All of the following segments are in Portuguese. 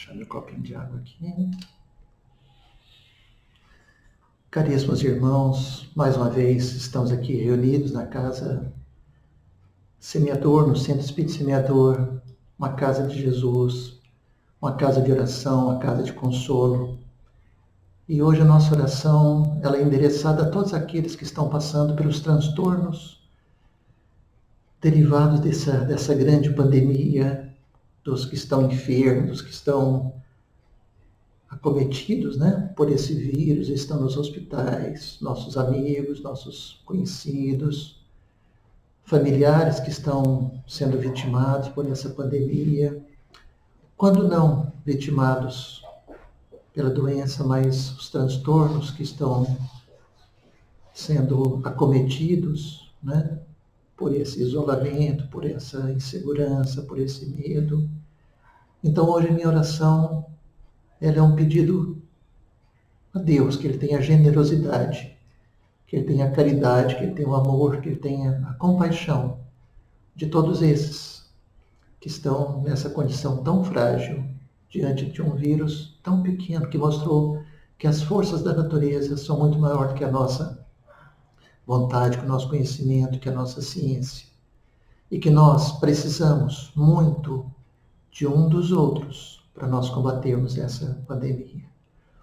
Deixar meu copinho de água aqui. Caríssimos irmãos, mais uma vez estamos aqui reunidos na casa Semeador, no Centro Espírita Semeador, uma casa de Jesus, uma casa de oração, uma casa de consolo. E hoje a nossa oração ela é endereçada a todos aqueles que estão passando pelos transtornos derivados dessa grande pandemia, dos que estão enfermos, dos que estão acometidos, por esse vírus, estão nos hospitais, nossos amigos, nossos conhecidos, familiares que estão sendo vitimados por essa pandemia, quando não vitimados pela doença, mas os transtornos que estão sendo acometidos, por esse isolamento, por essa insegurança, por esse medo. Então hoje minha oração ela é um pedido a Deus, que Ele tenha generosidade, que Ele tenha caridade, que Ele tenha o amor, que Ele tenha a compaixão de todos esses que estão nessa condição tão frágil, diante de um vírus tão pequeno, que mostrou que as forças da natureza são muito maiores que a nossa vontade, que o nosso conhecimento, que a nossa ciência. E que nós precisamos muito de um dos outros para nós combatermos essa pandemia.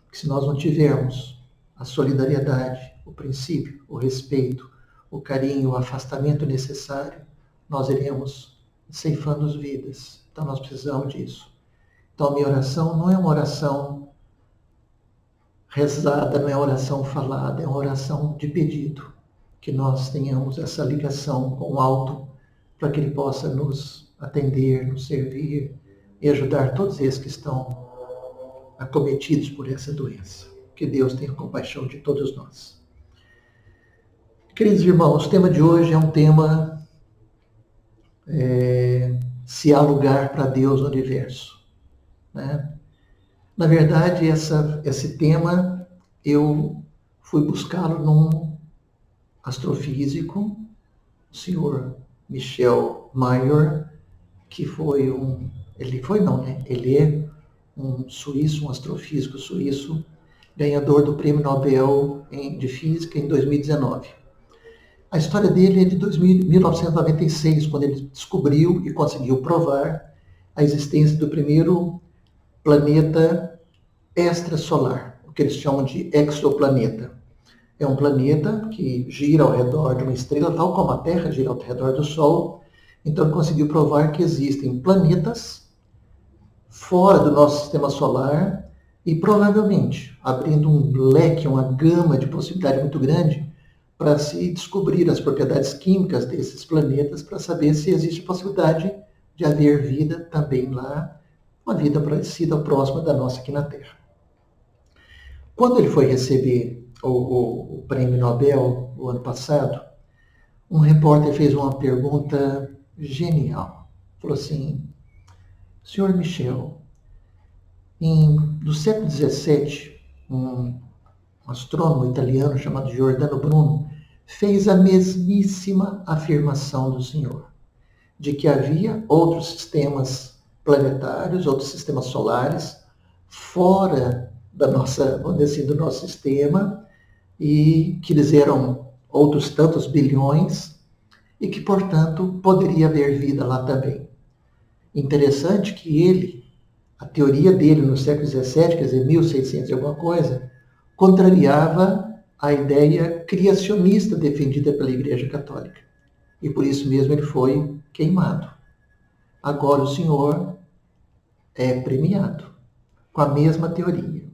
Porque se nós não tivermos a solidariedade, o princípio, o respeito, o carinho, o afastamento necessário, nós iremos ceifando as vidas. Então nós precisamos disso. Então a minha oração não é uma oração rezada, não é uma oração falada, é uma oração de pedido. Que nós tenhamos essa ligação com o alto para que Ele possa nos atender, nos servir e ajudar todos esses que estão acometidos por essa doença. Que Deus tenha compaixão de todos nós. Queridos irmãos, o tema de hoje é um tema se há lugar para Deus no universo. Na verdade, esse tema eu fui buscá-lo num astrofísico, o senhor Michel Mayor, que ele é um suíço, um astrofísico suíço, ganhador do Prêmio Nobel de Física em 2019. A história dele é de 1996, quando ele descobriu e conseguiu provar a existência do primeiro planeta extrasolar, o que eles chamam de exoplaneta. É um planeta que gira ao redor de uma estrela, tal como a Terra gira ao redor do Sol. Então ele conseguiu provar que existem planetas fora do nosso sistema solar e provavelmente abrindo um leque, uma gama de possibilidade muito grande para se descobrir as propriedades químicas desses planetas, para saber se existe a possibilidade de haver vida também lá, uma vida parecida ou próxima da nossa aqui na Terra. Quando ele foi receber o Prêmio Nobel o ano passado, um repórter fez uma pergunta genial. Falou assim: Senhor Michel, no século XVII, um astrônomo italiano chamado Giordano Bruno fez a mesmíssima afirmação do senhor, de que havia outros sistemas planetários, outros sistemas solares, fora da nossa, vamos dizer assim, do nosso sistema, e que eles eram outros tantos bilhões, e que, portanto, poderia haver vida lá também. Interessante que a teoria dele no século XVII, quer dizer, 1600 e alguma coisa, contrariava a ideia criacionista defendida pela Igreja Católica. E por isso mesmo ele foi queimado. Agora o senhor é premiado com a mesma teoria.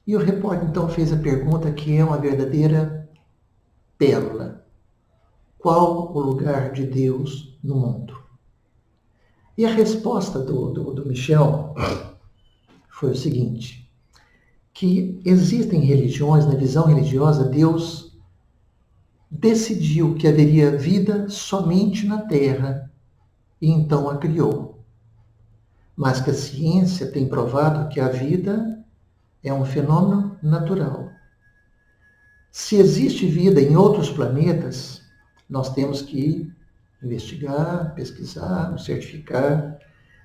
E o repórter então fez a pergunta que é uma verdadeira pérola. Qual o lugar de Deus no mundo? E a resposta do Michel foi o seguinte, que existem religiões, na visão religiosa, Deus decidiu que haveria vida somente na Terra e então a criou. Mas que a ciência tem provado que a vida é um fenômeno natural. Se existe vida em outros planetas, nós temos que investigar, pesquisar, nos certificar,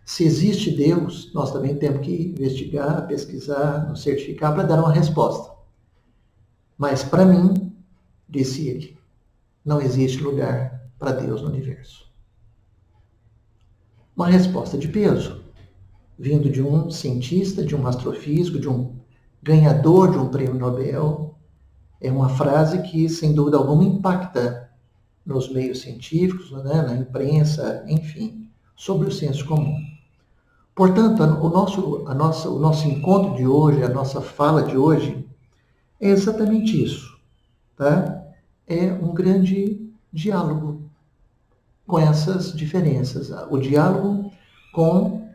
Se existe Deus, nós também temos que investigar, pesquisar, nos certificar para dar uma resposta. Mas para mim, disse ele, não existe lugar para Deus no universo. Uma resposta de peso, vindo de um cientista, de um astrofísico, de um ganhador de um prêmio Nobel. É uma frase que, sem dúvida alguma, impacta nos meios científicos, né, na imprensa, enfim, sobre o senso comum. Portanto, o nosso encontro de hoje, a nossa fala de hoje, é exatamente isso. Tá? É um grande diálogo com essas diferenças. O diálogo com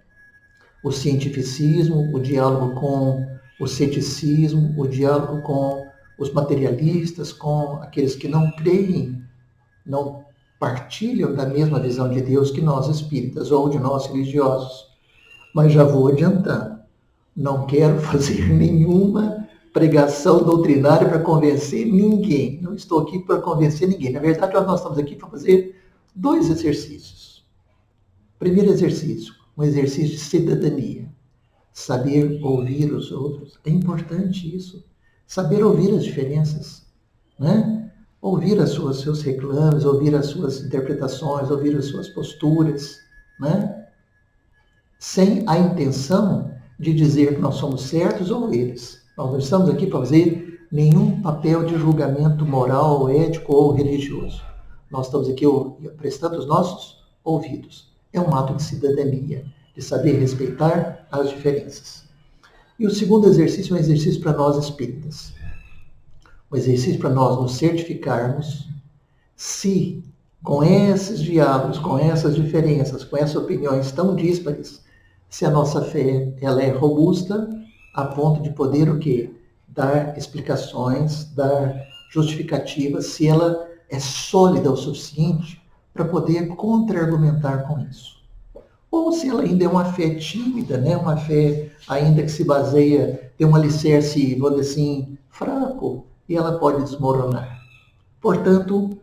o cientificismo, o diálogo com o ceticismo, o diálogo com os materialistas, com aqueles que não creem, não partilham da mesma visão de Deus que nós espíritas ou de nós religiosos. Mas já vou adiantando, não quero fazer nenhuma pregação doutrinária para convencer ninguém. Não estou aqui para convencer ninguém. Na verdade, nós estamos aqui para fazer 2 exercícios. Primeiro exercício, um exercício de cidadania. Saber ouvir os outros. É importante isso. Saber ouvir as diferenças, né? Ouvir seus reclames, ouvir as suas interpretações, ouvir as suas posturas, né? Sem a intenção de dizer que nós somos certos ou eles. Nós não estamos aqui para fazer nenhum papel de julgamento moral, ético ou religioso. Nós estamos aqui prestando os nossos ouvidos. É um ato de cidadania, de saber respeitar as diferenças. E o segundo exercício é um exercício para nós espíritas. Um exercício para nós nos certificarmos se, com esses diálogos, com essas diferenças, com essas opiniões tão díspares, se a nossa fé ela é robusta a ponto de poder o quê? Dar explicações, dar justificativas, se ela é sólida o suficiente para poder contra-argumentar com isso. Ou se ela ainda é uma fé tímida, né? Uma fé ainda que se baseia, tem um alicerce, vamos dizer assim, fraco, e ela pode desmoronar. Portanto,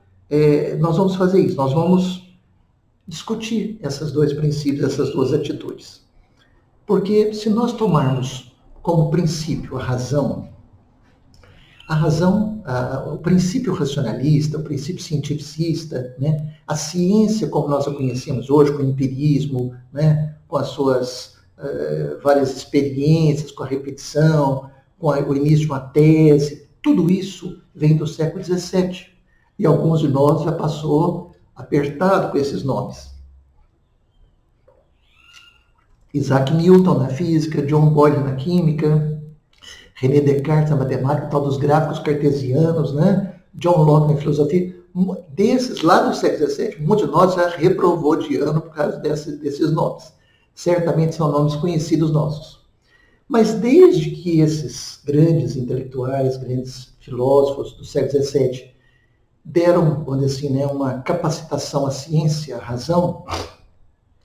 nós vamos fazer isso, nós vamos discutir esses 2 princípios, essas 2 atitudes. Porque se nós tomarmos como princípio a razão, o princípio racionalista, o princípio cientificista, né? A ciência como nós a conhecemos hoje, com o empirismo, né? Com as suas várias experiências, com a repetição, com o início de uma tese, tudo isso vem do século XVII. E alguns de nós já passou apertado com esses nomes. Isaac Newton na física, John Boyle na química, René Descartes na matemática, tal dos gráficos cartesianos, né? John Locke na filosofia. Desses, lá do século XVII, muitos de nós já reprovou de ano por causa desses nomes. Certamente são nomes conhecidos nossos. Mas desde que esses grandes intelectuais, grandes filósofos do século XVII deram, vamos dizer assim, né, uma capacitação à ciência, à razão,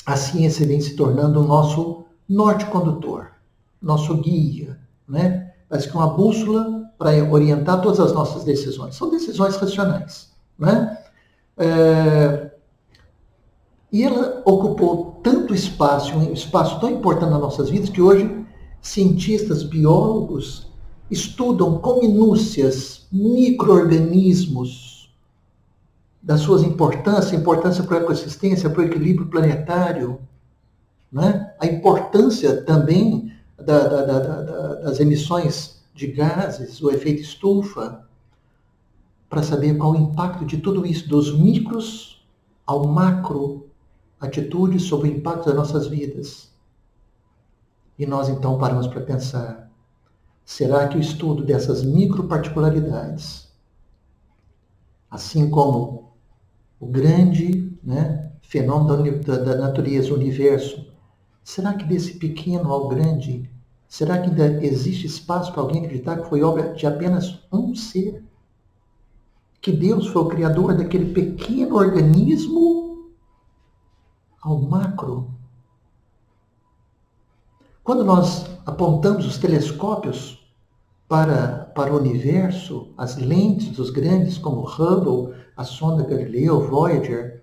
a ciência vem se tornando o nosso norte condutor, nosso guia, né? Parece que uma bússola para orientar todas as nossas decisões. São decisões racionais, né? E ela ocupou tanto espaço, um espaço tão importante nas nossas vidas, que hoje cientistas, biólogos estudam com minúcias micro-organismos das suas importância para a ecossistência, para o equilíbrio planetário, né? A importância também das emissões de gases, o efeito estufa, para saber qual o impacto de tudo isso, dos micros ao macro, atitudes sobre o impacto das nossas vidas. E nós então paramos para pensar, será que o estudo dessas microparticularidades, assim como o grande, né, fenômeno da natureza, o universo, será que desse pequeno ao grande, será que ainda existe espaço para alguém acreditar que foi obra de apenas um ser? Que Deus foi o criador daquele pequeno organismo ao macro? Quando nós apontamos os telescópios para o universo, as lentes dos grandes como Hubble, a sonda Galileu, Voyager,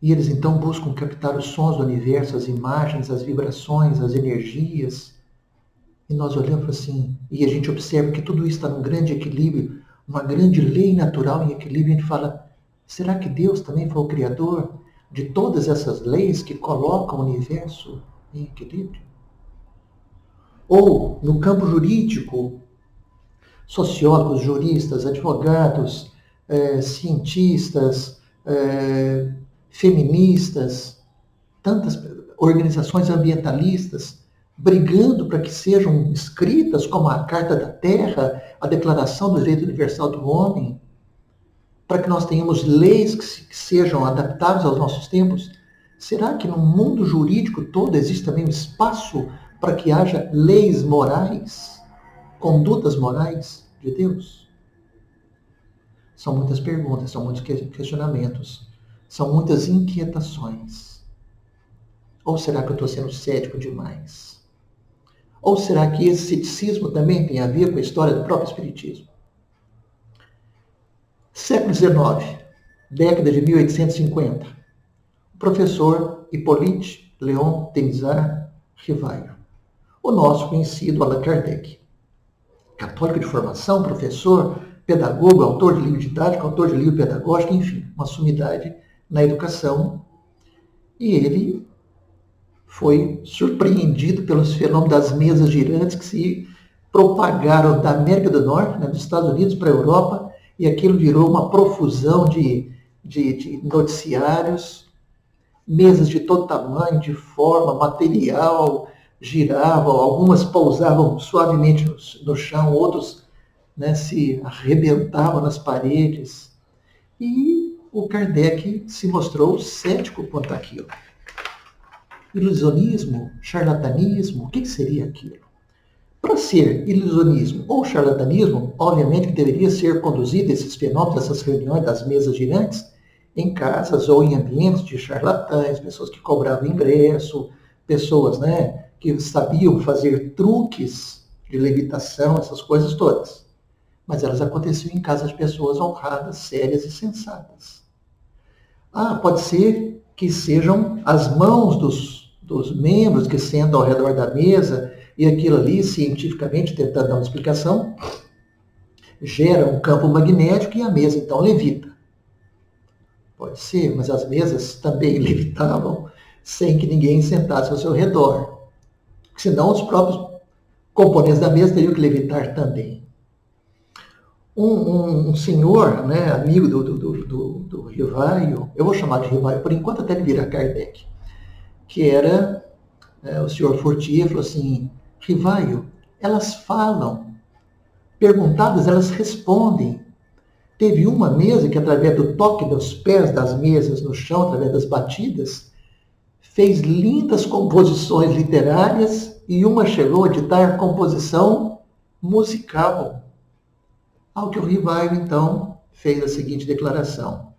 E eles então buscam captar os sons do universo, as imagens, as vibrações, as energias. E nós olhamos assim, e a gente observa que tudo isso está num grande equilíbrio, uma grande lei natural em equilíbrio. A gente fala, será que Deus também foi o criador de todas essas leis que colocam o universo em equilíbrio? Ou, no campo jurídico, sociólogos, juristas, advogados, cientistas, feministas, tantas organizações ambientalistas brigando para que sejam escritas como a Carta da Terra, a Declaração do Direito Universal do Homem, para que nós tenhamos leis que sejam adaptáveis aos nossos tempos. Será que no mundo jurídico todo existe também um espaço para que haja leis morais, condutas morais de Deus? São muitas perguntas, são muitos questionamentos, são muitas inquietações. Ou será que eu estou sendo cético demais? Ou será que esse ceticismo também tem a ver com a história do próprio Espiritismo? Século XIX, década de 1850. O professor Hippolyte Léon Denisard Rivaio. O nosso conhecido Allan Kardec. Católico de formação, professor, pedagogo, autor de livro didático, autor de livro pedagógico, enfim, uma sumidade na educação. E ele foi surpreendido pelos fenômenos das mesas girantes que se propagaram da América do Norte, dos Estados Unidos para a Europa, e aquilo virou uma profusão de noticiários, mesas de todo tamanho, de forma, material, giravam, algumas pousavam suavemente no chão, outros se arrebentavam nas paredes. E o Kardec se mostrou cético quanto àquilo. Ilusionismo, charlatanismo, o que seria aquilo? Para ser ilusionismo ou charlatanismo, obviamente que deveria ser conduzido esses fenômenos, essas reuniões das mesas girantes, em casas ou em ambientes de charlatães, pessoas que cobravam ingresso, pessoas que sabiam fazer truques de levitação, essas coisas todas. Mas elas aconteciam em casas de pessoas honradas, sérias e sensatas. Pode ser que sejam as mãos dos membros que sentam ao redor da mesa e aquilo ali, cientificamente, tentando dar uma explicação, gera um campo magnético e a mesa, então, levita. Pode ser, mas as mesas também levitavam sem que ninguém sentasse ao seu redor. Senão, os próprios componentes da mesa teriam que levitar também. Um senhor, amigo do Rivaio, eu vou chamar de Rivaio por enquanto até ele virar Kardec, que era o senhor Fortier, falou assim, Rivaio, elas falam, perguntadas elas respondem. Teve uma mesa que, através do toque dos pés das mesas no chão, através das batidas, fez lindas composições literárias e uma chegou a ditar composição musical. Ao que o Rivaio, então, fez a seguinte declaração.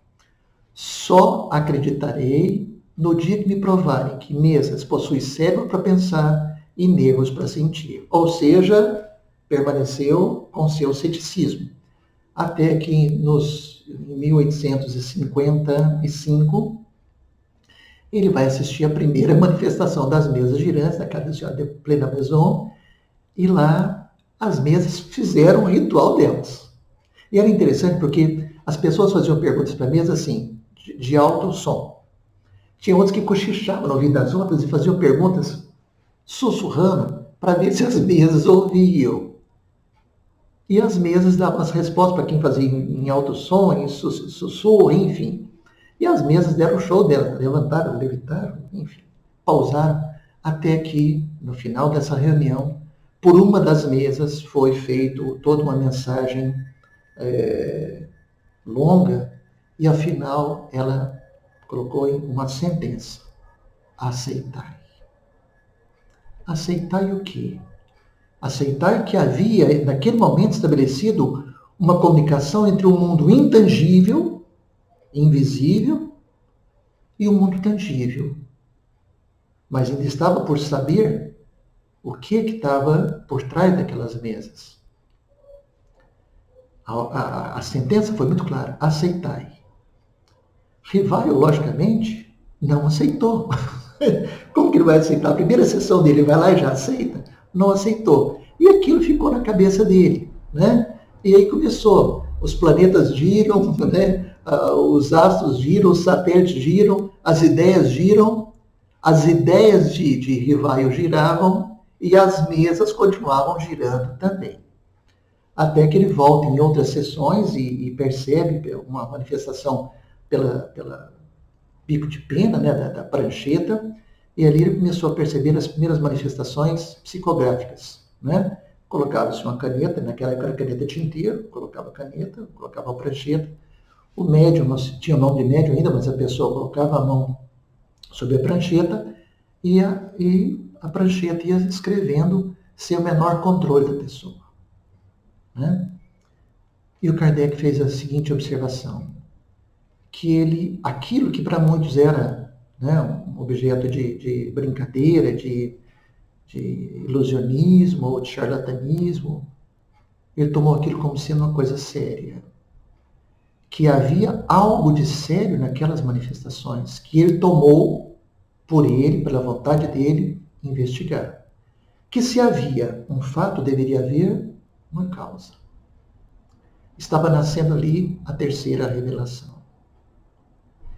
Só acreditarei no dia que me provarem que mesas possuem cérebro para pensar e nervos para sentir. Ou seja, permaneceu com seu ceticismo. Até que em 1855, ele vai assistir a primeira manifestação das mesas girantes da Casa de Plena Maison, e lá as mesas fizeram o ritual delas. E era interessante porque as pessoas faziam perguntas para a mesa assim, de alto som. Tinha outros que cochichavam no ouvido das outras e faziam perguntas sussurrando para ver se as mesas ouviam. E as mesas davam as respostas para quem fazia em alto som, em sussurro, enfim. E as mesas deram o show delas, levantaram, levitaram, enfim, pausaram, até que, no final dessa reunião, por uma das mesas foi feita toda uma mensagem longa, e afinal ela colocou em uma sentença. Aceitai. Aceitai o quê? Aceitar que havia, naquele momento, estabelecido uma comunicação entre o mundo intangível, invisível, e o mundo tangível. Mas ainda estava por saber o que estava por trás daquelas mesas. A sentença foi muito clara. Aceitai. Rivaio, logicamente, Não aceitou. Como que ele vai aceitar? A primeira sessão dele, ele vai lá e já aceita? Não aceitou. E aquilo ficou na cabeça dele, né? E aí começou, os planetas giram, né? Os astros giram, os satélites giram, as ideias giram, as ideias de Rivaio giravam e as mesas continuavam girando também. Até que ele volta em outras sessões e percebe uma manifestação pela bico de pena, né, da prancheta, e ali ele começou a perceber as primeiras manifestações psicográficas, né? Colocava-se uma caneta, naquela época era caneta tinteiro, colocava a caneta, colocava a prancheta. O médium, não tinha o nome de médium ainda, mas a pessoa colocava a mão sobre a prancheta e a prancheta ia escrevendo sem o menor controle da pessoa, né? E o Kardec fez a seguinte observação, que aquilo que para muitos era, né, um objeto de brincadeira, de ilusionismo ou de charlatanismo, ele tomou aquilo como sendo uma coisa séria. Que havia algo de sério naquelas manifestações, que ele tomou por ele, pela vontade dele, investigar. Que se havia um fato, deveria haver uma causa. Estava nascendo ali a terceira revelação.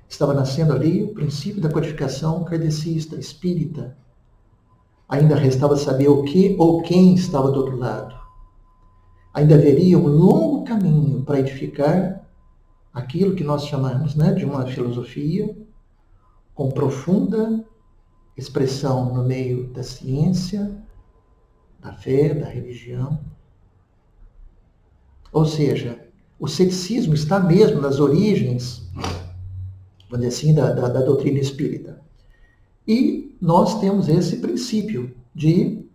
Estava nascendo ali o princípio da codificação kardecista, espírita. Ainda restava saber o que ou quem estava do outro lado. Ainda haveria um longo caminho para edificar aquilo que nós chamamos, né, de uma filosofia com profunda expressão no meio da ciência, da fé, da religião. Ou seja, o ceticismo está mesmo nas origens, vamos dizer assim, da doutrina espírita. E nós temos esse princípio de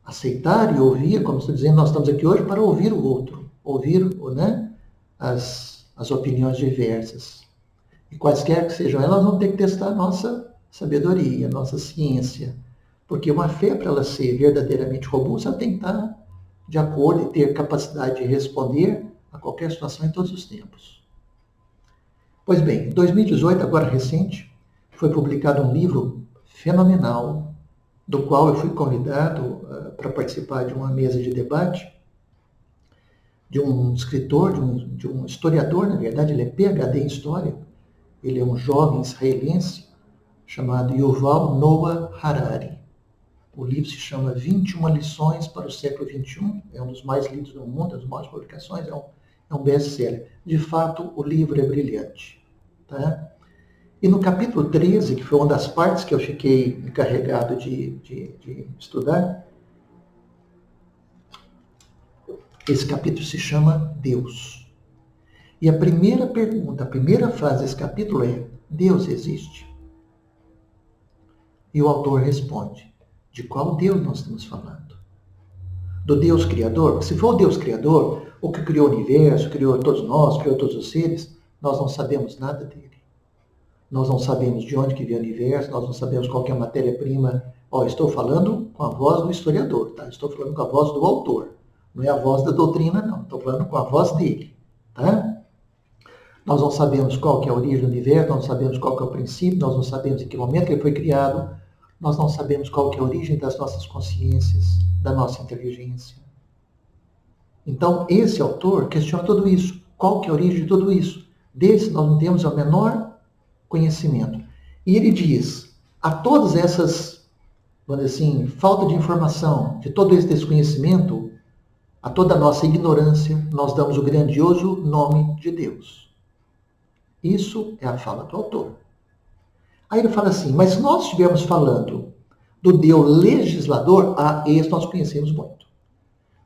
aceitar e ouvir, como estou dizendo, nós estamos aqui hoje para ouvir o outro, ouvir, né, as opiniões diversas. E quaisquer que sejam elas, vão ter que testar a nossa sabedoria, a nossa ciência. Porque uma fé, para ela ser verdadeiramente robusta, ela tem que estar de acordo e ter capacidade de responder a qualquer situação em todos os tempos. Pois bem, em 2018, agora recente, foi publicado um livro fenomenal, do qual eu fui convidado para participar de uma mesa de debate, de um escritor, de um historiador, na verdade, ele é PhD em História, ele é um jovem israelense chamado Yuval Noah Harari. O livro se chama 21 lições para o século XXI, é um dos mais lidos do mundo, das maiores publicações, é um best-seller. De fato, o livro é brilhante. Tá? E no capítulo 13, que foi uma das partes que eu fiquei encarregado de estudar, esse capítulo se chama Deus. E a primeira pergunta, a primeira frase desse capítulo é: Deus existe? E o autor responde: de qual Deus nós estamos falando? Do Deus Criador? Porque se for o Deus Criador, o que criou o universo, criou todos nós, criou todos os seres, nós não sabemos nada dele. Nós não sabemos de onde que veio o universo, nós não sabemos qual que é a matéria-prima. Estou falando com a voz do historiador, tá? Estou falando com a voz do autor. Não é a voz da doutrina, não. Estou falando com a voz dele, tá? Nós não sabemos qual que é a origem do universo, nós não sabemos qual que é o princípio, nós não sabemos em que momento que ele foi criado, nós não sabemos qual que é a origem das nossas consciências, da nossa inteligência. Então, esse autor questiona tudo isso. Qual que é a origem de tudo isso? Desse nós não temos o menor conhecimento. E ele diz, a todas essas, vamos dizer assim, falta de informação, de todo esse desconhecimento, a toda a nossa ignorância, nós damos o grandioso nome de Deus. Isso é a fala do autor. Aí ele fala assim, mas se nós estivermos falando do Deus legislador, esse nós conhecemos muito.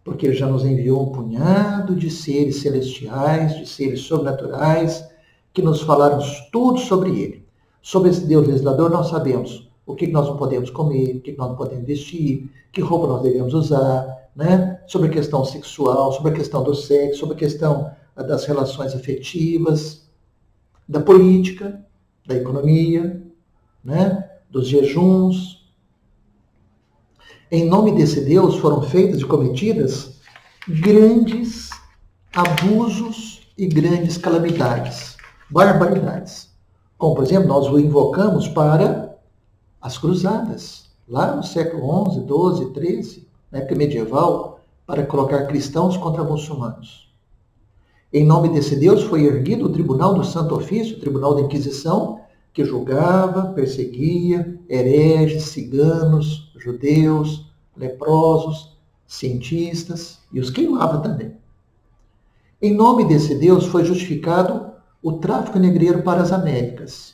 Porque ele já nos enviou um punhado de seres celestiais, de seres sobrenaturais, que nos falaram tudo sobre ele. Sobre esse Deus legislador nós sabemos o que nós não podemos comer, o que nós não podemos vestir, que roupa nós devemos usar, né? Sobre a questão sexual, sobre a questão do sexo, sobre a questão das relações afetivas, da política, da economia, né? Dos jejuns. Em nome desse Deus foram feitas e cometidas grandes abusos e grandes calamidades, barbaridades. Como, por exemplo, nós o invocamos para as cruzadas, lá no século XI, XII, XIII, na época medieval, para colocar cristãos contra muçulmanos. Em nome desse Deus foi erguido o Tribunal do Santo Ofício, o Tribunal da Inquisição, que julgava, perseguia hereges, ciganos, judeus, leprosos, cientistas e os queimava também. Em nome desse Deus foi justificado o tráfico negreiro para as Américas.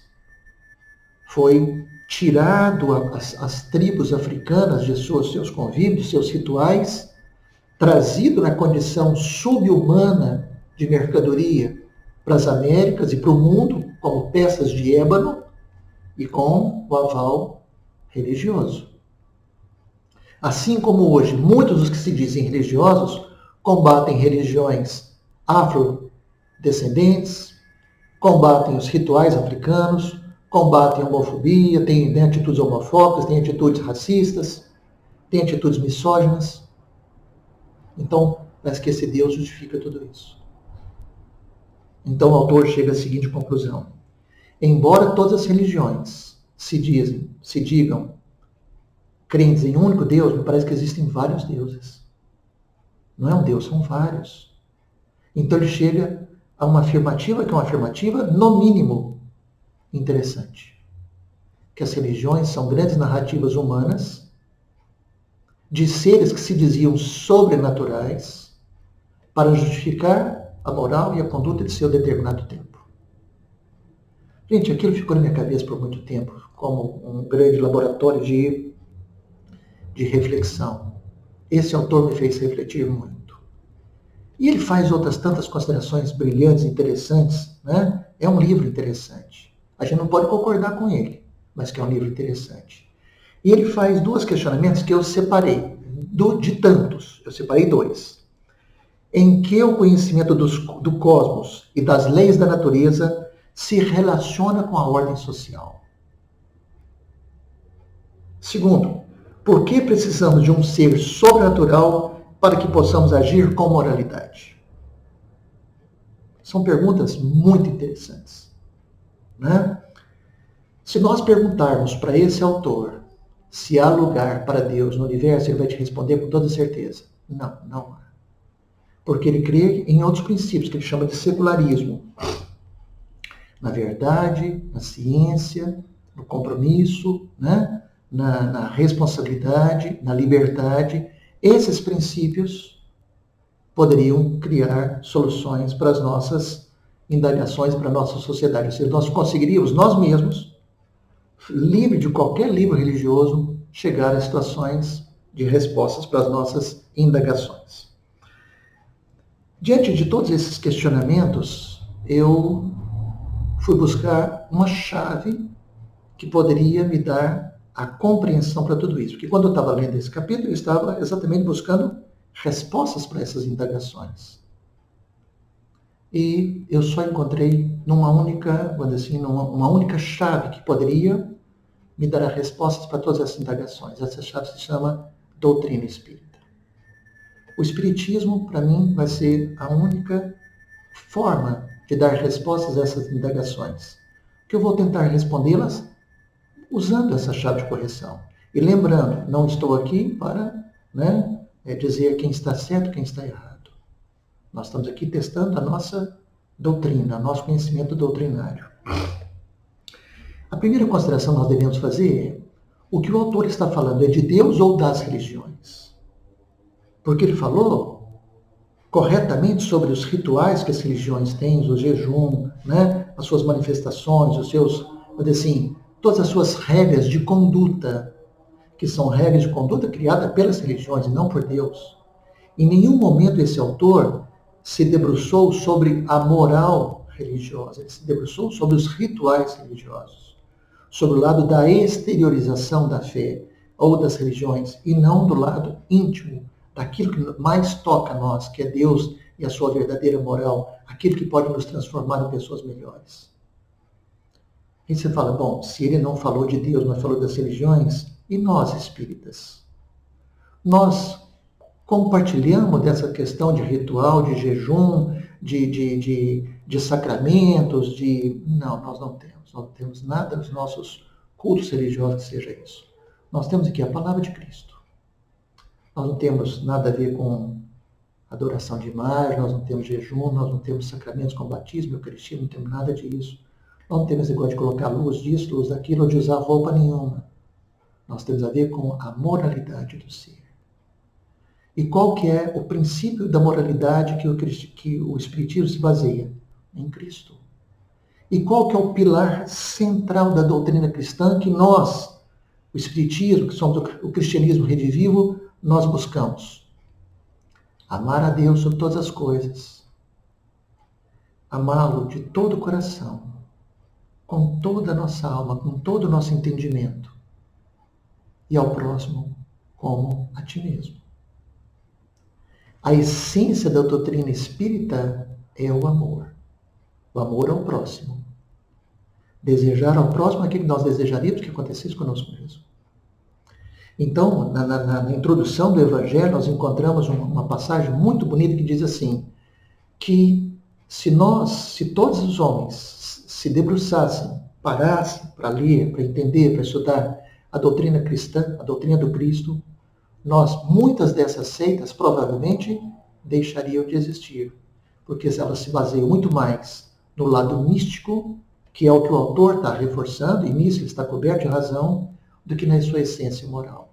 Foi tirado as tribos africanas de seus convívios, seus rituais, trazido na condição subhumana de mercadoria para as Américas e para o mundo, como peças de ébano e com o aval religioso. Assim como hoje, muitos dos que se dizem religiosos combatem religiões afrodescendentes, combatem os rituais africanos, combatem a homofobia, têm atitudes homofóbicas, têm atitudes racistas, têm atitudes misóginas. Então, parece que esse Deus justifica tudo isso. Então, o autor chega à seguinte conclusão. Embora todas as religiões se digam crentes em um único Deus, me parece que existem vários deuses. Não é um Deus, são vários. Então, ele chega a uma afirmativa, que é uma afirmativa, no mínimo, interessante. Que as religiões são grandes narrativas humanas de seres que se diziam sobrenaturais para justificar a moral e a conduta de seu determinado tempo. Gente, aquilo ficou na minha cabeça por muito tempo, como um grande laboratório de reflexão. Esse autor me fez refletir muito. E ele faz outras tantas considerações brilhantes, interessantes, né? É um livro interessante. A gente não pode concordar com ele, mas que é um livro interessante. E ele faz dois questionamentos que eu separei, de tantos, eu separei dois. Em que o conhecimento do cosmos e das leis da natureza se relaciona com a ordem social. Segundo, por que precisamos de um ser sobrenatural para que possamos agir com moralidade? São perguntas muito interessantes, né? Se nós perguntarmos para esse autor se há lugar para Deus no universo, ele vai te responder com toda certeza. Não, não há. Porque ele crê em outros princípios, que ele chama de secularismo. Na verdade, na ciência, no compromisso, né? na responsabilidade, na liberdade. Esses princípios poderiam criar soluções para as nossas indagações, para a nossa sociedade. Ou seja, nós conseguiríamos, nós mesmos, livre de qualquer livro religioso, chegar a situações de respostas para as nossas indagações. Diante de todos esses questionamentos, eu fui buscar uma chave que poderia me dar a compreensão para tudo isso. Porque quando eu estava lendo esse capítulo, eu estava exatamente buscando respostas para essas indagações. E eu só encontrei numa única, vamos dizer assim, uma única chave que poderia me dar respostas para todas essas indagações. Essa chave se chama doutrina espírita. O espiritismo, para mim, vai ser a única forma de dar respostas a essas indagações, que eu vou tentar respondê-las usando essa chave de correção. E lembrando, não estou aqui para dizer quem está certo e quem está errado. Nós estamos aqui testando a nossa doutrina, nosso conhecimento doutrinário. A primeira consideração que nós devemos fazer é: o que o autor está falando é de Deus ou das religiões? Porque ele falou corretamente sobre os rituais que as religiões têm, o jejum, as suas manifestações, os seus, assim, todas as suas regras de conduta, que são regras de conduta criadas pelas religiões e não por Deus. Em nenhum momento esse autor se debruçou sobre a moral religiosa, ele se debruçou sobre os rituais religiosos, sobre o lado da exteriorização da fé ou das religiões, e não do lado íntimo, daquilo que mais toca a nós, que é Deus e a sua verdadeira moral, aquilo que pode nos transformar em pessoas melhores. E você fala, bom, se ele não falou de Deus, mas falou das religiões, e nós espíritas? Nós compartilhamos dessa questão de ritual, de jejum, de sacramentos, de... Não, nós não temos. Nós não temos nada nos nossos cultos religiosos que seja isso. Nós temos aqui a palavra de Cristo. Nós não temos nada a ver com adoração de imagem, nós não temos jejum, nós não temos sacramentos como batismo, eucaristia, não temos nada disso. Nós não temos esse negócio de colocar luz disso, luz daquilo, ou de usar roupa nenhuma. Nós temos a ver com a moralidade do ser. E qual que é o princípio da moralidade que o Espiritismo se baseia? Em Cristo. E qual que é o pilar central da doutrina cristã que nós, o Espiritismo, que somos o cristianismo redivivo, nós buscamos? Amar a Deus sobre todas as coisas. Amá-lo de todo o coração, com toda a nossa alma, com todo o nosso entendimento. E ao próximo como a ti mesmo. A essência da doutrina espírita é o amor. O amor ao próximo. Desejar ao próximo aquilo que nós desejaríamos que acontecesse conosco mesmo. Então, na introdução do Evangelho, nós encontramos uma passagem muito bonita que diz assim, que se todos os homens se debruçassem, parassem para ler, para entender, para estudar a doutrina cristã, a doutrina do Cristo, muitas dessas seitas provavelmente deixariam de existir, porque elas se baseiam muito mais no lado místico, que é o que o autor está reforçando, e nisso ele está coberto de razão, do que na sua essência moral.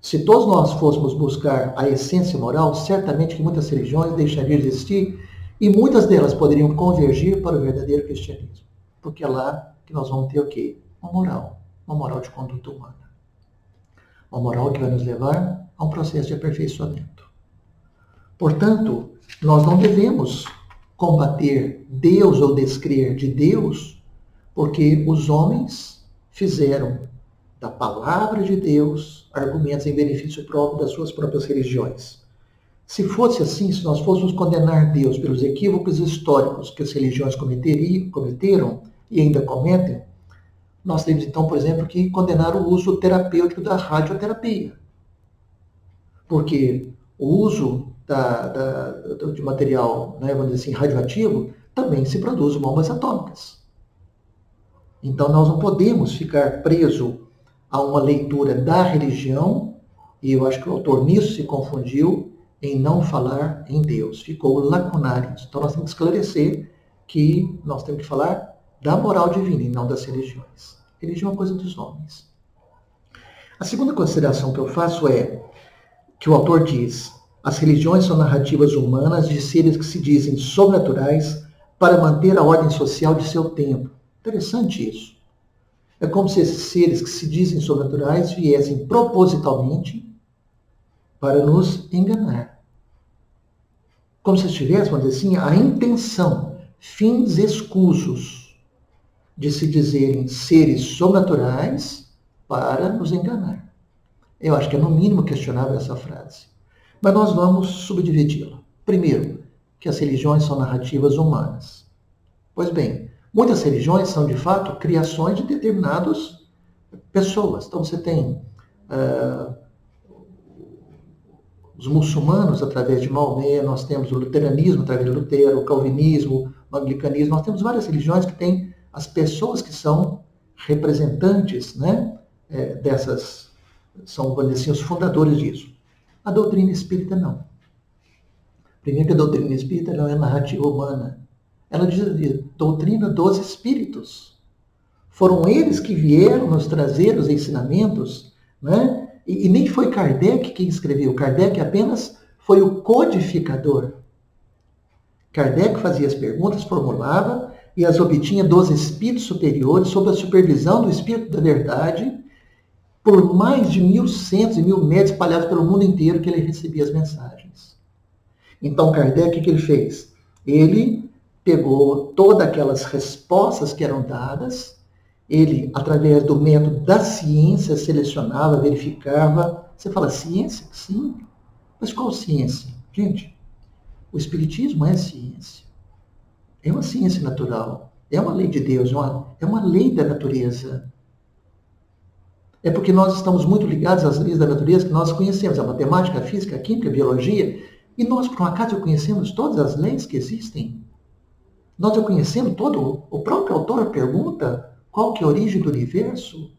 Se todos nós fôssemos buscar a essência moral, certamente que muitas religiões deixariam de existir, e muitas delas poderiam convergir para o verdadeiro cristianismo, porque é lá que nós vamos ter o quê? Uma moral de conduta humana. Uma moral que vai nos levar a um processo de aperfeiçoamento. Portanto, nós não devemos combater Deus ou descrer de Deus, porque os homens fizeram da palavra de Deus argumentos em benefício próprio das suas próprias religiões. Se fosse assim, se nós fôssemos condenar Deus pelos equívocos históricos que as religiões cometeram e ainda cometem, nós temos então, por exemplo, que condenar o uso terapêutico da radioterapia. Porque o uso de material, vamos dizer assim, radioativo, também se produz bombas atômicas. Então nós não podemos ficar presos a uma leitura da religião, e eu acho que o autor nisso se confundiu em não falar em Deus. Ficou lacunar isso. Então nós temos que esclarecer que nós temos que falar da moral divina e não das religiões. Religião é uma coisa dos homens. A segunda consideração que eu faço é que o autor diz: as religiões são narrativas humanas de seres que se dizem sobrenaturais para manter a ordem social de seu tempo. Interessante isso. É como se esses seres que se dizem sobrenaturais viessem propositalmente para nos enganar. Como se tivesse, vamos dizer assim, a intenção, fins escusos, de se dizerem seres sobrenaturais para nos enganar. Eu acho que é no mínimo questionável essa frase. Mas nós vamos subdividi-la. Primeiro, que as religiões são narrativas humanas. Pois bem, muitas religiões são de fato criações de determinadas pessoas. Então você tem os muçulmanos através de Maomé, nós temos o luteranismo através de Lutero, o calvinismo, o anglicanismo, nós temos várias religiões que têm as pessoas que são representantes, dessas, são, vamos dizer assim, os fundadores disso. A doutrina espírita não. Primeiro que a doutrina espírita não é narrativa humana. Ela diz a doutrina dos espíritos. Foram eles que vieram nos trazer os ensinamentos, e nem foi Kardec quem escreveu. Kardec apenas foi o codificador. Kardec fazia as perguntas, formulava, e as obtinha dos espíritos superiores, sob a supervisão do Espírito da Verdade, por mais de 1.100 e 1.000 médios espalhados pelo mundo inteiro que ele recebia as mensagens. Então, Kardec, o que ele fez? Ele pegou todas aquelas respostas que eram dadas, ele, através do método da ciência, selecionava, verificava. Você fala, ciência? Sim. Mas qual ciência? Gente, o Espiritismo é ciência. É uma ciência natural. É uma lei de Deus. É uma lei da natureza. É porque nós estamos muito ligados às leis da natureza que nós conhecemos. A matemática, a física, a química, a biologia. E nós, por um acaso, já conhecemos todas as leis que existem? Nós já conhecemos todo? O próprio autor pergunta qual que é a origem do universo?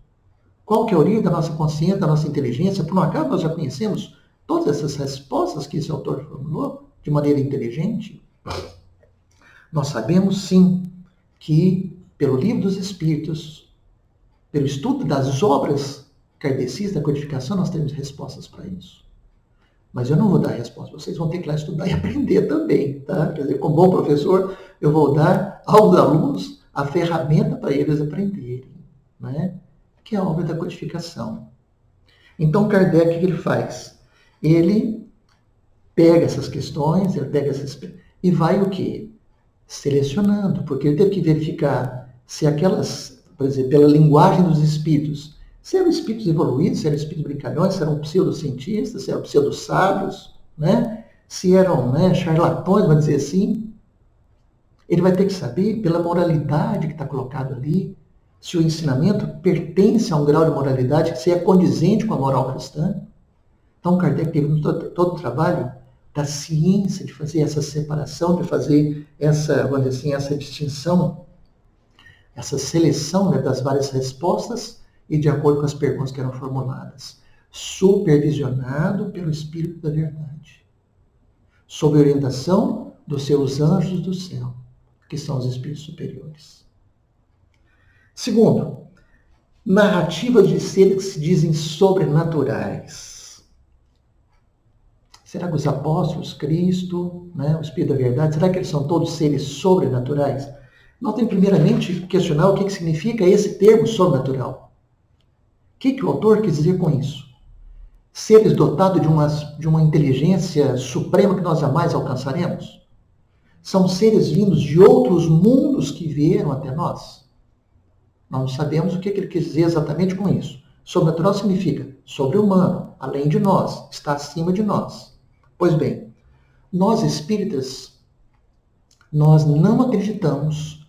Qual que é a origem da nossa consciência, da nossa inteligência? Por um acaso, nós já conhecemos todas essas respostas que esse autor formulou de maneira inteligente? Nós sabemos, sim, que pelo Livro dos Espíritos, pelo estudo das obras kardecistas da codificação, nós temos respostas para isso. Mas eu não vou dar resposta, vocês vão ter que ir lá estudar e aprender também, tá? Quer dizer, como bom professor, eu vou dar aos alunos a ferramenta para eles aprenderem, né? Que é a obra da codificação. Então, Kardec, o que ele faz? Ele pega essas questões, e vai o quê? Selecionando, porque ele teve que verificar se aquelas, por exemplo, pela linguagem dos espíritos, se eram espíritos evoluídos, se eram espíritos brincalhões, se eram pseudocientistas, se eram pseudo-sábios, né? Se eram, né, charlatões, vamos dizer assim. Ele vai ter que saber, pela moralidade que está colocado ali, se o ensinamento pertence a um grau de moralidade, se é condizente com a moral cristã. Então, Kardec teve todo o trabalho da ciência de fazer essa separação, de fazer essa, vamos dizer assim, essa distinção, essa seleção, né, das várias respostas e de acordo com as perguntas que eram formuladas, supervisionado pelo Espírito da Verdade, sob a orientação dos seus anjos do céu, que são os espíritos superiores. Segundo, narrativas de seres que se dizem sobrenaturais. Será que os apóstolos, Cristo, né, o Espírito da Verdade, será que eles são todos seres sobrenaturais? Nós temos primeiramente que questionar o que significa esse termo sobrenatural. O que o autor quis dizer com isso? Seres dotados de uma inteligência suprema que nós jamais alcançaremos? São seres vindos de outros mundos que vieram até nós? Nós não sabemos o que ele quis dizer exatamente com isso. Sobrenatural significa sobre-humano, além de nós, está acima de nós. Pois bem, nós espíritas, nós não acreditamos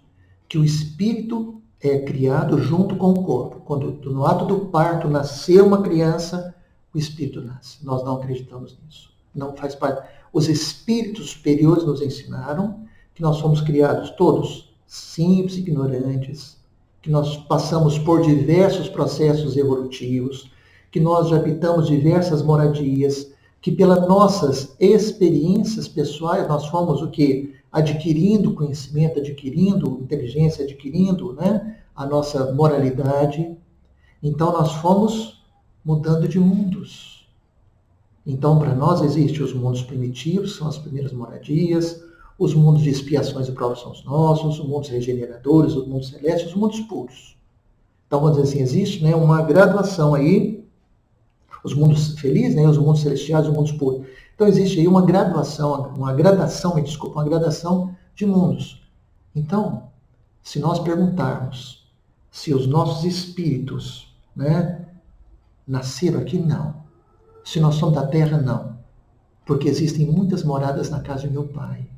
que o espírito é criado junto com o corpo. Quando no ato do parto nasceu uma criança, o espírito nasce. Nós não acreditamos nisso. Não faz parte. Os espíritos superiores nos ensinaram que nós fomos criados todos simples, ignorantes, que nós passamos por diversos processos evolutivos, que nós já habitamos diversas moradias, que pelas nossas experiências pessoais nós fomos o quê? Adquirindo conhecimento, adquirindo inteligência, adquirindo, né, a nossa moralidade. Então nós fomos mudando de mundos. Então para nós existem os mundos primitivos, que são as primeiras moradias, os mundos de expiações e provas são os nossos, os mundos regeneradores, os mundos celestes, os mundos puros. Então vamos dizer assim, existe, né, uma graduação aí, os mundos felizes, né, os mundos celestiais, os mundos puros. Então existe aí uma gradação de mundos. Então, se nós perguntarmos se os nossos espíritos, né, nasceram aqui, não. Se nós somos da Terra, não. Porque existem muitas moradas na casa de meu Pai.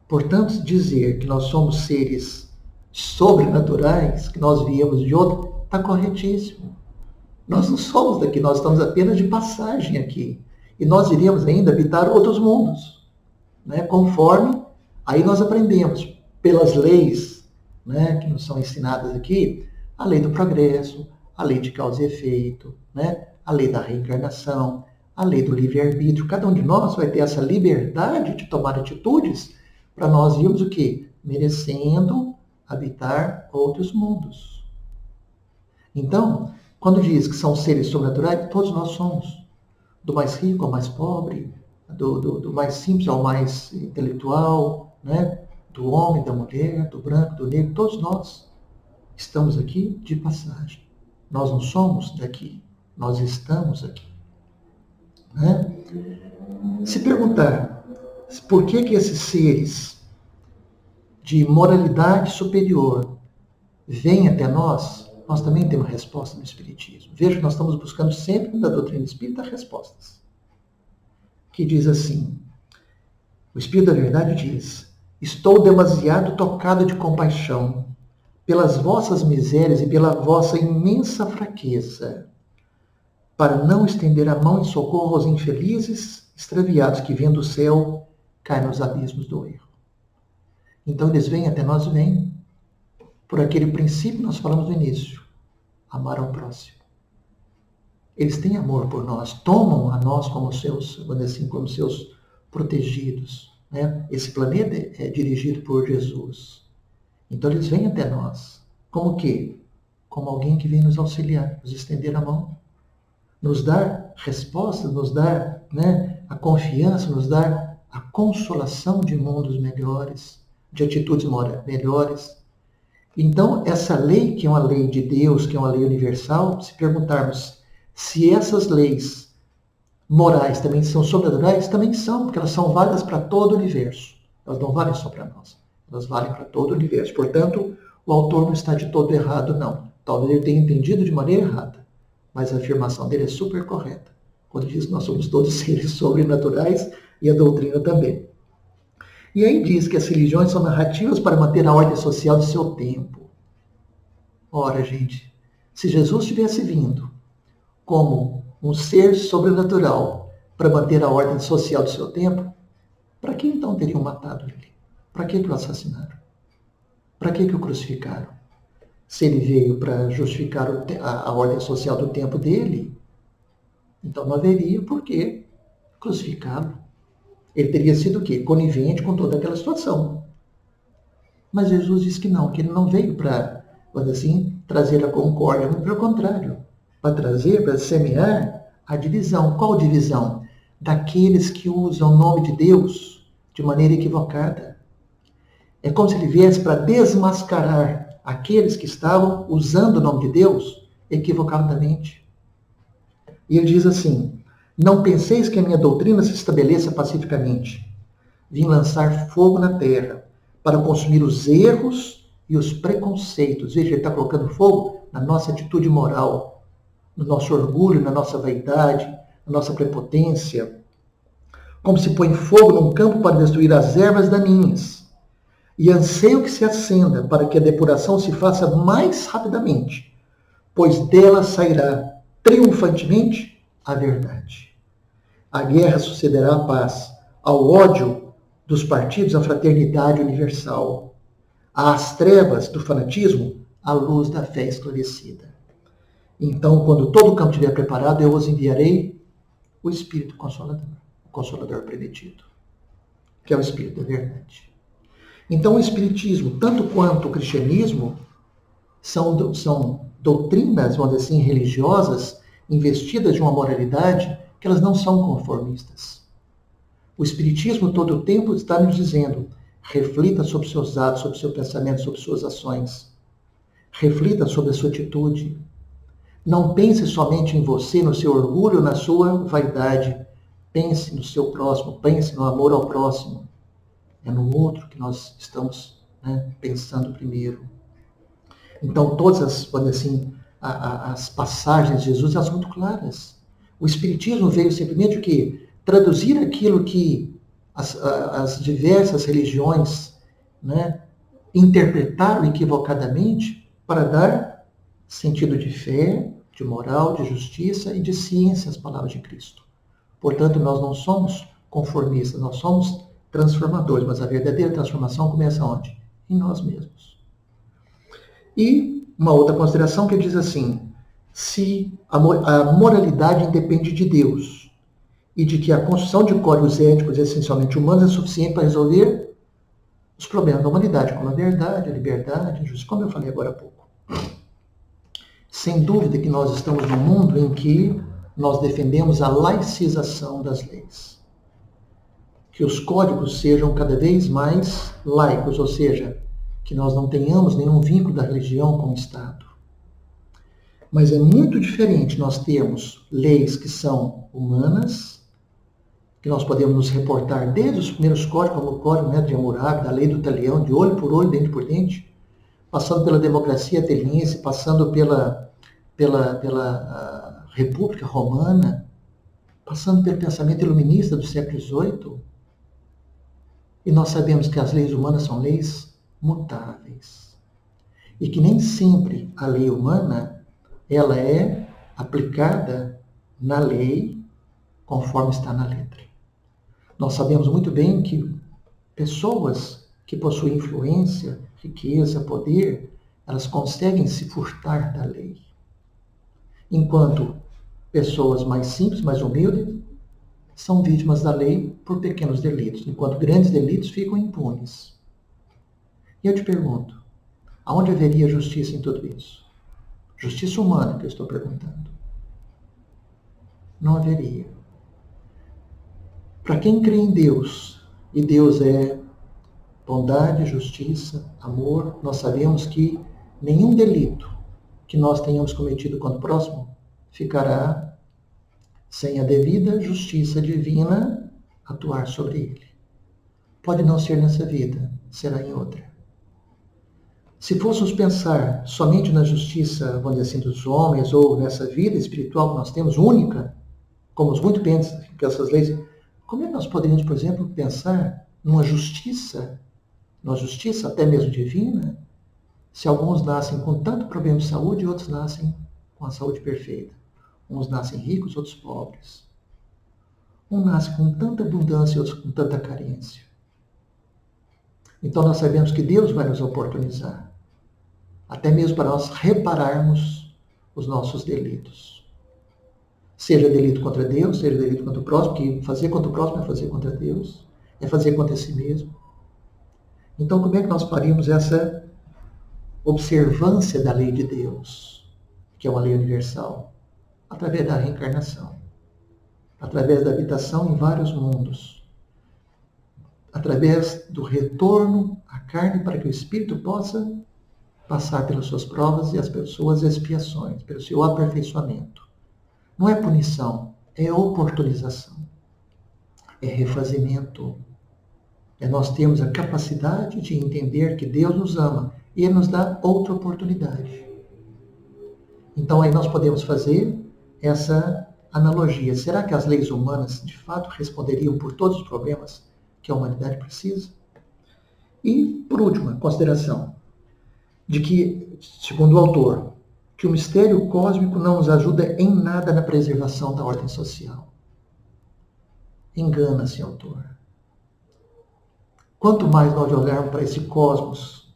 Portanto, dizer que nós somos seres sobrenaturais, que nós viemos de outro, está corretíssimo. Nós não somos daqui, nós estamos apenas de passagem aqui. E nós iríamos ainda habitar outros mundos, né? Conforme aí nós aprendemos pelas leis, né, que nos são ensinadas aqui, a lei do progresso, a lei de causa e efeito, né, a lei da reencarnação, a lei do livre-arbítrio. Cada um de nós vai ter essa liberdade de tomar atitudes para nós irmos o quê? Merecendo habitar outros mundos. Então, quando diz que são seres sobrenaturais, todos nós somos. Do mais rico ao mais pobre, do mais simples ao mais intelectual, né? Do homem, da mulher, do branco, do negro, todos nós estamos aqui de passagem. Nós não somos daqui, nós estamos aqui. Né? Se perguntar por que esses seres de moralidade superior vêm até nós, nós também temos resposta no Espiritismo. Veja que nós estamos buscando sempre na doutrina espírita respostas. Que diz assim, o Espírito da Verdade diz, estou demasiado tocado de compaixão pelas vossas misérias e pela vossa imensa fraqueza, para não estender a mão em socorro aos infelizes extraviados que vêm do céu, caem nos abismos do erro. Então eles vêm até nós, vêm por aquele princípio que nós falamos no início, amar ao próximo. Eles têm amor por nós, tomam a nós como seus, vamos dizer assim, como seus protegidos. Né? Esse planeta é dirigido por Jesus. Então eles vêm até nós. Como que? Como alguém que vem nos auxiliar, nos estender a mão, nos dar resposta, nos dar, né, a confiança, nos dar a consolação de mundos melhores, de atitudes melhores. Então, essa lei, que é uma lei de Deus, que é uma lei universal, se perguntarmos se essas leis morais também são sobrenaturais, também são, porque elas são válidas para todo o universo. Elas não valem só para nós, elas valem para todo o universo. Portanto, o autor não está de todo errado, não. Talvez ele tenha entendido de maneira errada, mas a afirmação dele é super correta, quando diz que nós somos todos seres sobrenaturais e a doutrina também. E aí diz que as religiões são narrativas para manter a ordem social do seu tempo. Ora, gente, se Jesus tivesse vindo como um ser sobrenatural para manter a ordem social do seu tempo, para que então teriam matado ele? Para que o assassinaram? Para que o crucificaram? Se ele veio para justificar a ordem social do tempo dele, então não haveria por que crucificá-lo. Ele teria sido o quê? Conivente com toda aquela situação. Mas Jesus disse que ele não veio para, vamos dizer assim, trazer a concórdia, mas pelo contrário, para semear a divisão. Qual divisão? Daqueles que usam o nome de Deus de maneira equivocada. É como se ele viesse para desmascarar aqueles que estavam usando o nome de Deus equivocadamente. E ele diz assim: não penseis que a minha doutrina se estabeleça pacificamente. Vim lançar fogo na terra para consumir os erros e os preconceitos. Veja, ele está colocando fogo na nossa atitude moral, no nosso orgulho, na nossa vaidade, na nossa prepotência. Como se põe fogo num campo para destruir as ervas daninhas. E anseio que se acenda para que a depuração se faça mais rapidamente, pois dela sairá triunfantemente a verdade. A guerra sucederá à paz, ao ódio dos partidos a fraternidade universal, às trevas do fanatismo a luz da fé esclarecida. Então, quando todo o campo estiver preparado, eu vos enviarei o Espírito Consolador, o Consolador prometido, que é o Espírito da verdade. Então, o Espiritismo, tanto quanto o cristianismo, são doutrinas, vamos dizer assim, religiosas, investidas de uma moralidade que elas não são conformistas. O Espiritismo, todo o tempo, está nos dizendo: reflita sobre seus atos, sobre seu pensamento, sobre suas ações. Reflita sobre a sua atitude. Não pense somente em você, no seu orgulho, na sua vaidade. Pense no seu próximo, pense no amor ao próximo. É no outro que nós estamos, né, pensando primeiro. Então, todas as, vamos dizer assim, as passagens de Jesus, elas são muito claras. O Espiritismo veio simplesmente o quê? Traduzir aquilo que as diversas religiões, né, interpretaram equivocadamente para dar sentido de fé, de moral, de justiça e de ciência às palavras de Cristo. Portanto, nós não somos conformistas, nós somos transformadores, mas a verdadeira transformação começa onde? Em nós mesmos. E uma outra consideração que diz assim: se a moralidade independe de Deus e de que a construção de códigos éticos essencialmente humanos é suficiente para resolver os problemas da humanidade, como a verdade, a liberdade, a justiça, como eu falei agora há pouco. Sem dúvida que nós estamos num mundo em que nós defendemos a laicização das leis. Que os códigos sejam cada vez mais laicos, ou seja, que nós não tenhamos nenhum vínculo da religião com o Estado. Mas é muito diferente nós termos leis que são humanas, que nós podemos nos reportar desde os primeiros códigos, como o Código, né, de Hammurabi, da Lei do Talião, de olho por olho, dente por dente, passando pela democracia ateniense, passando pela República Romana, passando pelo pensamento iluminista do século XVIII. E nós sabemos que as leis humanas são leis mutáveis. E que nem sempre a lei humana ela é aplicada na lei conforme está na letra. Nós sabemos muito bem que pessoas que possuem influência, riqueza, poder, elas conseguem se furtar da lei. Enquanto pessoas mais simples, mais humildes, são vítimas da lei por pequenos delitos, enquanto grandes delitos ficam impunes. E eu te pergunto, aonde haveria justiça em tudo isso? Justiça humana que eu estou perguntando. Não haveria. Para quem crê em Deus, e Deus é bondade, justiça, amor, nós sabemos que nenhum delito que nós tenhamos cometido contra o próximo ficará sem a devida justiça divina atuar sobre ele. Pode não ser nessa vida, será em outra. Se fôssemos pensar somente na justiça, vamos dizer assim, dos homens, ou nessa vida espiritual que nós temos, única, como os muito pensam que essas leis, como é que nós poderíamos, por exemplo, pensar numa justiça até mesmo divina, se alguns nascem com tanto problema de saúde e outros nascem com a saúde perfeita? Uns nascem ricos, outros pobres. Um nasce com tanta abundância e outros com tanta carência. Então nós sabemos que Deus vai nos oportunizar, até mesmo para nós repararmos os nossos delitos. Seja delito contra Deus, seja delito contra o próximo, que fazer contra o próximo é fazer contra Deus, é fazer contra si mesmo. Então como é que nós faríamos essa observância da lei de Deus, que é uma lei universal? Através da reencarnação, através da habitação em vários mundos, através do retorno à carne para que o espírito possa passar pelas suas provas e as suas expiações, pelo seu aperfeiçoamento. Não é punição, é oportunização, é refazimento. É nós termos a capacidade de entender que Deus nos ama e Ele nos dá outra oportunidade. Então aí nós podemos fazer essa analogia. Será que as leis humanas de fato responderiam por todos os problemas que a humanidade precisa? E, por último, a consideração de que, segundo o autor, que o mistério cósmico não nos ajuda em nada na preservação da ordem social. Engana-se, autor. Quanto mais nós olharmos para esse cosmos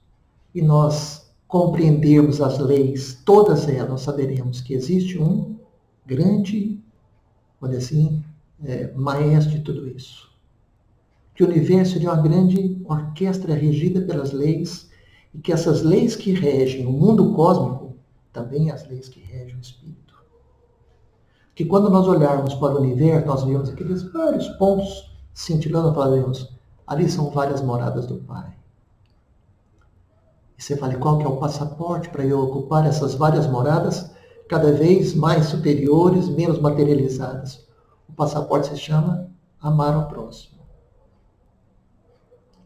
e nós compreendermos as leis, todas elas, nós saberemos que existe um grande, olha assim, maestro de tudo isso. Que o universo é uma grande orquestra regida pelas leis e que essas leis que regem o mundo cósmico, também as leis que regem o espírito. Que quando nós olharmos para o universo, nós vemos aqueles vários pontos cintilando, nós falaremos, ali são várias moradas do Pai. E você fala, qual que é o passaporte para eu ocupar essas várias moradas, cada vez mais superiores, menos materializadas? O passaporte se chama amar ao próximo.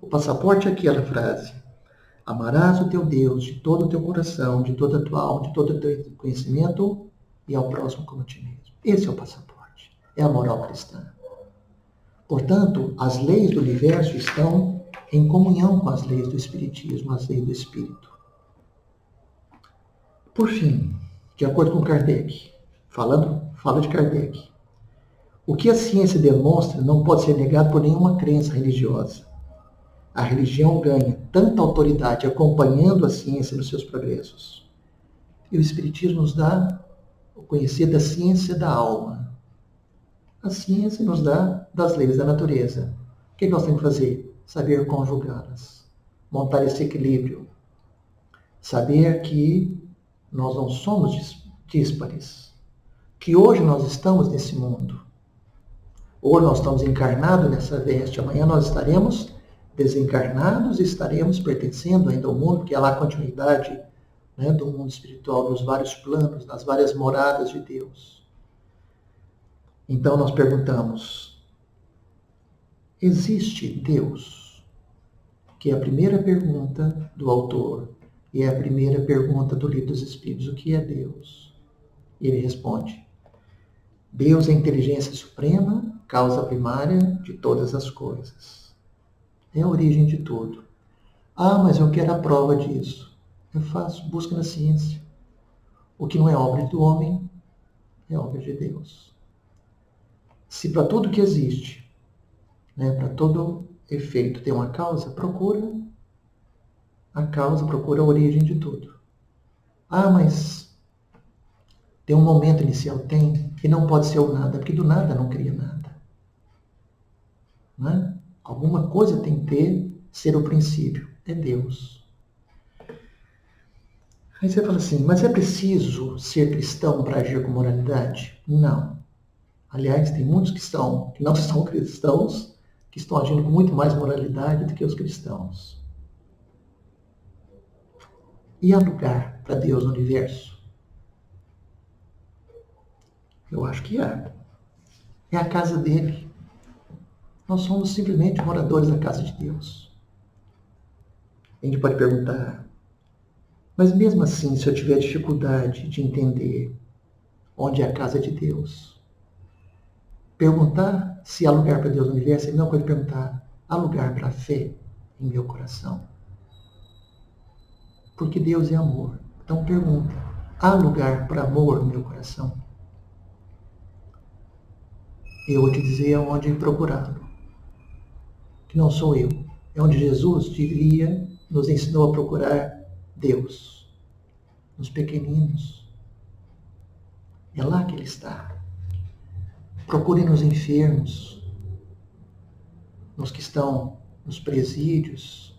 O passaporte é aquela frase, amarás o teu Deus de todo o teu coração, de toda a tua alma, de todo o teu conhecimento e ao próximo como a ti mesmo. Esse é o passaporte, é a moral cristã. Portanto, as leis do universo estão em comunhão com as leis do Espiritismo, as leis do Espírito. Por fim, de acordo com Kardec, fala de Kardec, o que a ciência demonstra não pode ser negado por nenhuma crença religiosa. A religião ganha tanta autoridade acompanhando a ciência nos seus progressos. E o Espiritismo nos dá o conhecer da ciência da alma. A ciência nos dá das leis da natureza. O que nós temos que fazer? Saber conjugá-las. Montar esse equilíbrio. Saber que nós não somos díspares. Que hoje nós estamos nesse mundo. Hoje nós estamos encarnados nessa veste. Amanhã nós estaremos desencarnados e estaremos pertencendo ainda ao mundo, porque há lá a continuidade, né, do mundo espiritual, dos vários planos, das várias moradas de Deus. Então nós perguntamos, existe Deus? Que é a primeira pergunta do autor e é a primeira pergunta do Livro dos Espíritos. O que é Deus? E ele responde, Deus é a inteligência suprema, causa primária de todas as coisas. É a origem de tudo. Ah, mas eu quero a prova disso. Eu faço, busca na ciência. O que não é obra do homem, é obra de Deus. Se para tudo que existe, né? Para todo efeito ter uma causa, procura a origem de tudo. Ah, mas tem um momento inicial, tem, e não pode ser o nada, porque do nada não cria nada. Né? Alguma coisa tem que ser o princípio, é Deus. Aí você fala assim, mas é preciso ser cristão para agir com moralidade? Não. Aliás, tem muitos que não são cristãos, que estão agindo com muito mais moralidade do que os cristãos. E há lugar para Deus no universo? Eu acho que há. É a casa dele. Nós somos simplesmente moradores da casa de Deus. A gente pode perguntar, mas mesmo assim, se eu tiver dificuldade de entender onde é a casa de Deus, perguntar se há lugar para Deus no universo é a mesma coisa que perguntar, há lugar para a fé em meu coração? Porque Deus é amor. Então pergunta, há lugar para amor no meu coração? Eu vou te dizer aonde procurá-lo. Que não sou eu. É onde Jesus diria, nos ensinou a procurar Deus. Nos pequeninos. É lá que Ele está. Procure nos enfermos, nos que estão nos presídios,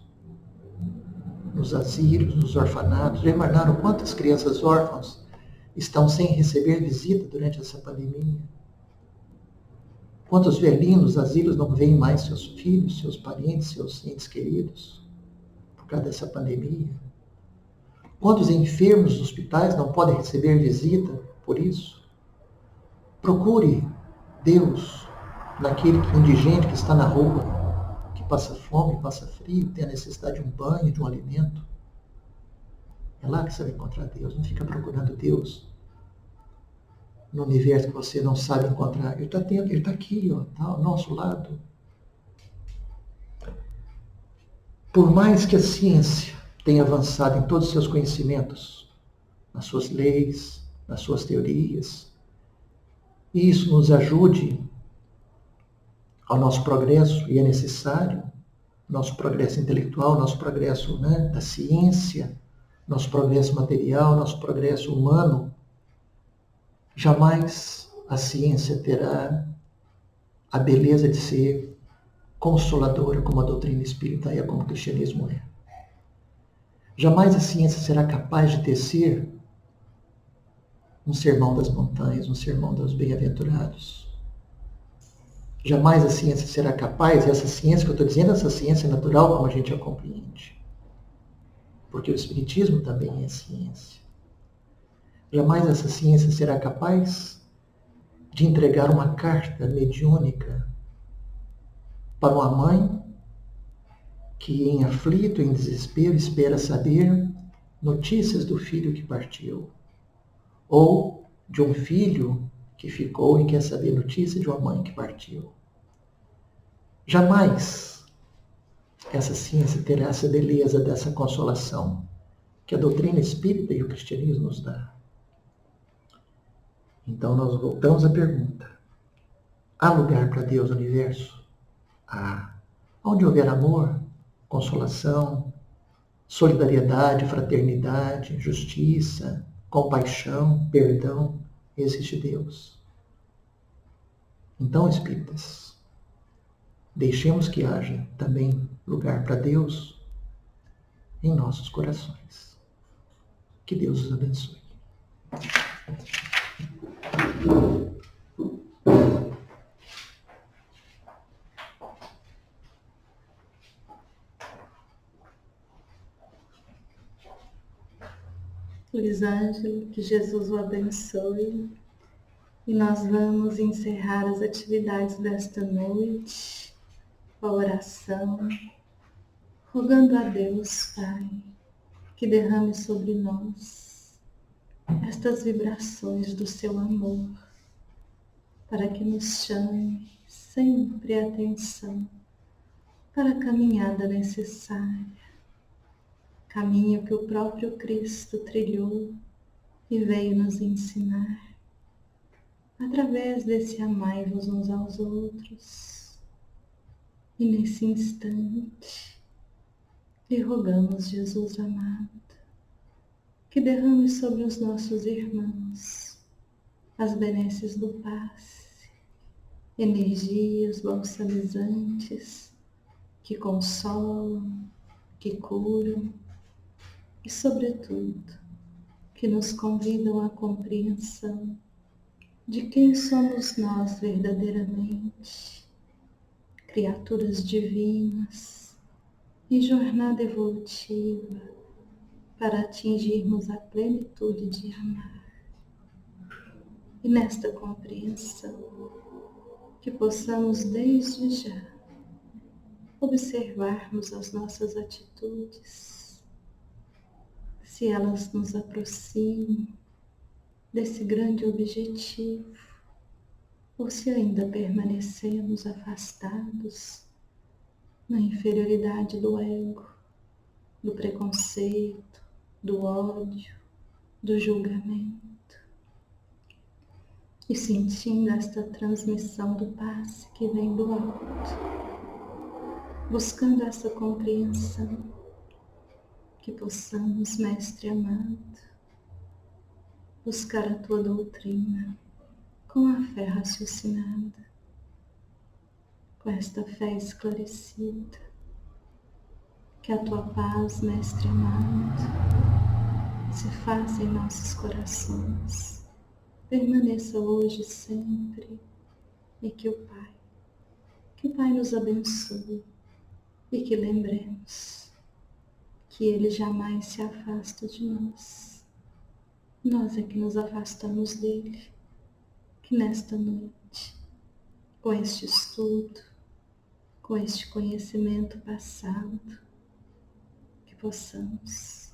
nos asilos, nos orfanatos. Já imaginaram quantas crianças órfãs estão sem receber visita durante essa pandemia? Quantos velhinhos nos asilos não veem mais seus filhos, seus parentes, seus entes queridos por causa dessa pandemia? Quantos enfermos nos hospitais não podem receber visita por isso? Procure Deus naquele indigente que está na rua, que passa fome, passa frio, tem a necessidade de um banho, de um alimento. É lá que você vai encontrar Deus. Não fica procurando Deus no universo que você não sabe encontrar. Ele está aqui, ó, tá ao nosso lado. Por mais que a ciência tenha avançado em todos os seus conhecimentos, nas suas leis, nas suas teorias, e isso nos ajude ao nosso progresso, e é necessário, nosso progresso intelectual, nosso progresso, né, da ciência, nosso progresso material, nosso progresso humano, jamais a ciência terá a beleza de ser consoladora como a doutrina espírita é, como o cristianismo é. Jamais a ciência será capaz de tecer um sermão das montanhas, um sermão dos bem-aventurados. Jamais a ciência será capaz, e essa ciência que eu estou dizendo, essa ciência natural como a gente a compreende. Porque o Espiritismo também é ciência. Jamais essa ciência será capaz de entregar uma carta mediúnica para uma mãe que, em aflito, em desespero, espera saber notícias do filho que partiu. Ou de um filho que ficou e quer saber notícia de uma mãe que partiu. Jamais essa ciência terá essa beleza dessa consolação que a doutrina espírita e o cristianismo nos dá. Então nós voltamos à pergunta. Há lugar para Deus no universo? Há. Onde houver amor, consolação, solidariedade, fraternidade, justiça, compaixão, perdão, existe Deus. Então, espíritas, deixemos que haja também lugar para Deus em nossos corações. Que Deus os abençoe. Luiz Ângelo, que Jesus o abençoe. E nós vamos encerrar as atividades desta noite, a oração, rogando a Deus, Pai, que derrame sobre nós estas vibrações do seu amor, para que nos chame sempre a atenção para a caminhada necessária, caminho que o próprio Cristo trilhou e veio nos ensinar, através desse amai-vos uns aos outros, E nesse instante, lhe rogamos, Jesus amado, que derrame sobre os nossos irmãos as benesses do passe, energias balsamizantes que consolam, que curam e, sobretudo, que nos convidam à compreensão de quem somos nós verdadeiramente, criaturas divinas em jornada evolutiva para atingirmos a plenitude de amar. E nesta compreensão, que possamos desde já observarmos as nossas atitudes, se elas nos aproximam desse grande objetivo, ou se ainda permanecemos afastados na inferioridade do ego, do preconceito, do ódio, do julgamento. E sentindo esta transmissão do passe que vem do alto, buscando essa compreensão, que possamos, Mestre amado, buscar a Tua doutrina com a fé raciocinada, com esta fé esclarecida, que a Tua paz, Mestre amado, se faça em nossos corações, permaneça hoje e sempre, e que o Pai nos abençoe, e que lembremos que Ele jamais se afasta de nós. Nós é que nos afastamos dele. Que nesta noite, com este estudo, com este conhecimento passado, que possamos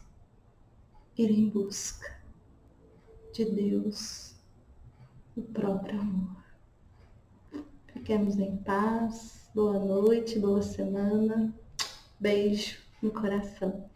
ir em busca de Deus, o próprio amor. Fiquemos em paz, boa noite, boa semana, beijo no coração.